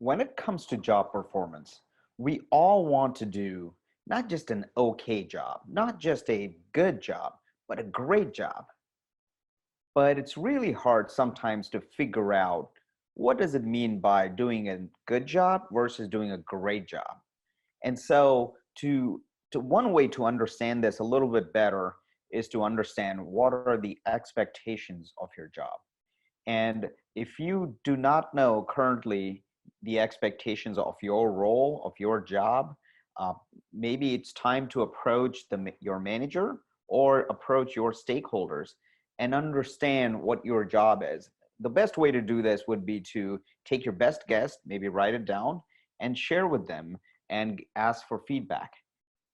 When it comes to job performance, we all want to do not just an okay job, not just a good job, but a great job. But it's really hard sometimes to figure out what does it mean by doing a good job versus doing a great job. And so to one way to understand this a little bit better is to understand what are the expectations of your job. And if you do not know currently the expectations of your role, of your job, uh, maybe it's time to approach your manager or approach your stakeholders and understand what your job is. The best way to do this would be to take your best guess, maybe write it down, and share with them and ask for feedback.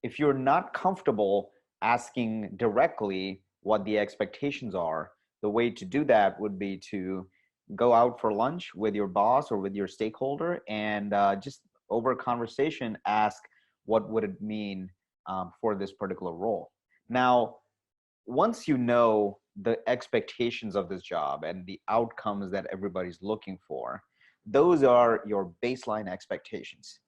If you're not comfortable asking directly what the expectations are, the way to do that would be to go out for lunch with your boss or with your stakeholder and just over a conversation ask what would it mean for this particular role. Now, once you know the expectations of this job and the outcomes that everybody's looking for, those are your baseline expectations.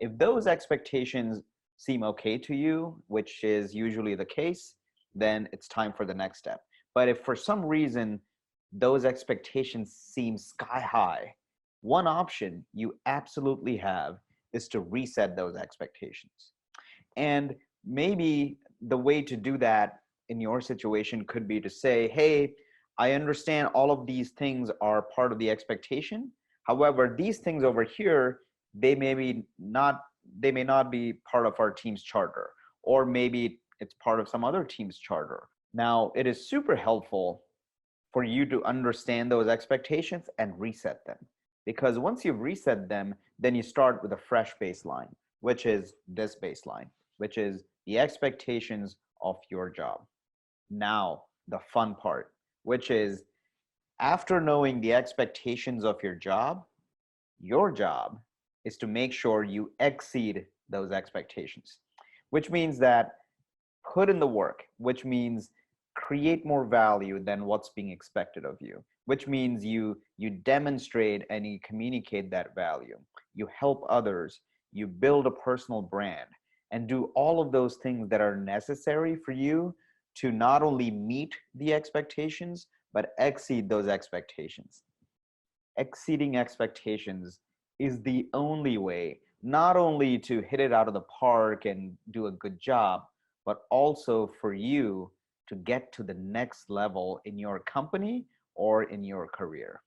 If those expectations seem okay to you, which is usually the case, then it's time for the next step. But if for some reason those expectations seem sky high, one option you absolutely have is to reset those expectations. And maybe the way to do that in your situation could be to say, hey, I understand all of these things are part of the expectation. However, these things over here, they may be not they may not be part of our team's charter, or maybe it's part of some other team's charter. Now, it is super helpful for you to understand those expectations and reset them. Because once you've reset them, then you start with a fresh baseline, which is this baseline, which is the expectations of your job. Now, the fun part, which is after knowing the expectations of your job is to make sure you exceed those expectations, which means that put in the work, which means create more value than what's being expected of you, which means you demonstrate and you communicate that value. You help others, you build a personal brand, and do all of those things that are necessary for you to not only meet the expectations, but exceed those expectations. Exceeding expectations is the only way not only to hit it out of the park and do a good job, but also for you to get to the next level in your company or in your career.